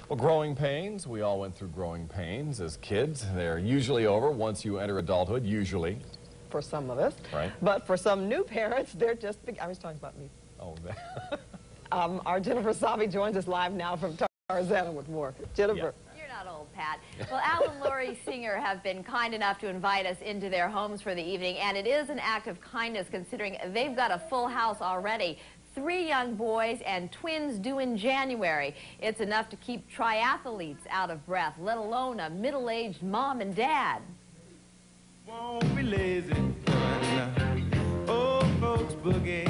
Well, growing pains, we all went through growing pains as kids. They're usually over once you enter adulthood, usually. For some of us. Right. But for some new parents, they're just, I was talking about me. Oh, Our Jennifer Savi joins us live now from Tarzana with more. Jennifer. Yeah. You're not old, Pat. Well, Al and Lori Singer have been kind enough to invite us into their homes for the evening, and it is an act of kindness considering they've got a full house already. 3 young boys and twins due in January. It's enough to keep triathletes out of breath, let alone a middle-aged mom and dad. Won't be lazy, old folks boogie.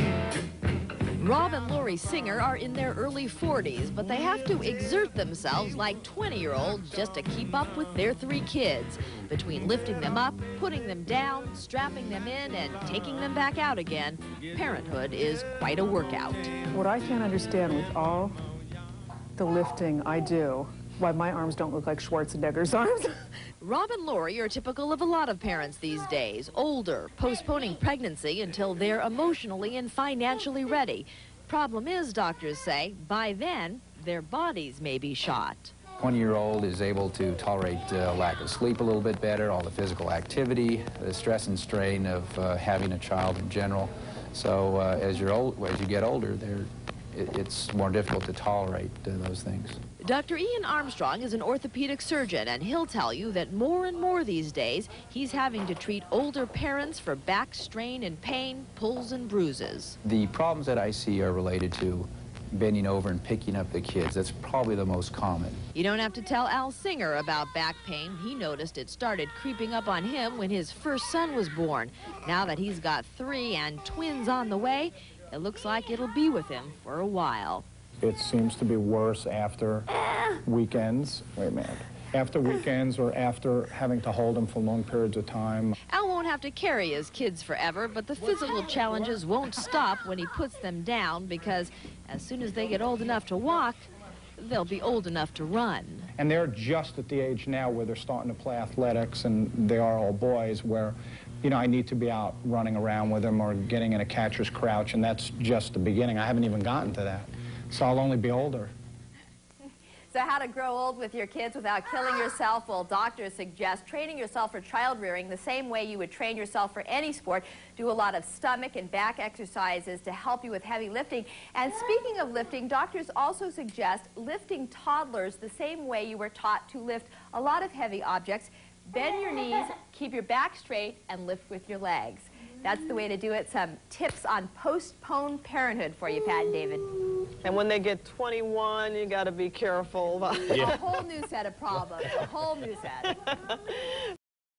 Rob and Lori Singer are in their early 40s, but they have to exert themselves like 20-year-olds just to keep up with their 3 kids. Between lifting them up, putting them down, strapping them in, and taking them back out again, parenthood is quite a workout. What I can't understand with all the lifting I do, why my arms don't look like Schwarzenegger's arms. Rob and Lori are typical of a lot of parents these days, older, postponing pregnancy until they're emotionally and financially ready. Problem is, doctors say, by then, their bodies may be shot. 20-year-old is able to tolerate lack of sleep a little bit better, all the physical activity, the stress and strain of having a child in general. So as you get older, it's more difficult to tolerate those things. Dr. Ian Armstrong is an orthopedic surgeon, and he'll tell you that more and more these days, he's having to treat older parents for back strain and pain, pulls and bruises. The problems that I see are related to bending over and picking up the kids. That's probably the most common. You don't have to tell Al Singer about back pain. He noticed it started creeping up on him when his first son was born. Now that he's got 3 and twins on the way, it looks like it'll be with him for a while. It seems to be worse after weekends. Wait a minute. After weekends or after having to hold them for long periods of time. Al won't have to carry his kids forever, but the physical challenges won't stop when he puts them down, because as soon as they get old enough to walk, they'll be old enough to run. And they're just at the age now where they're starting to play athletics, and they are all boys, where, you know, I need to be out running around with them or getting in a catcher's crouch, and that's just the beginning. I haven't even gotten to that. So I'll only be older. So how to grow old with your kids without killing yourself? Well, doctors suggest training yourself for child rearing the same way you would train yourself for any sport. Do a lot of stomach and back exercises to help you with heavy lifting. And speaking of lifting, doctors also suggest lifting toddlers the same way you were taught to lift a lot of heavy objects. Bend your knees, keep your back straight, and lift with your legs. That's the way to do it. Some tips on postponed parenthood for you, Pat and David. And when they get 21, you got to be careful. A whole new set of problems, a whole new set.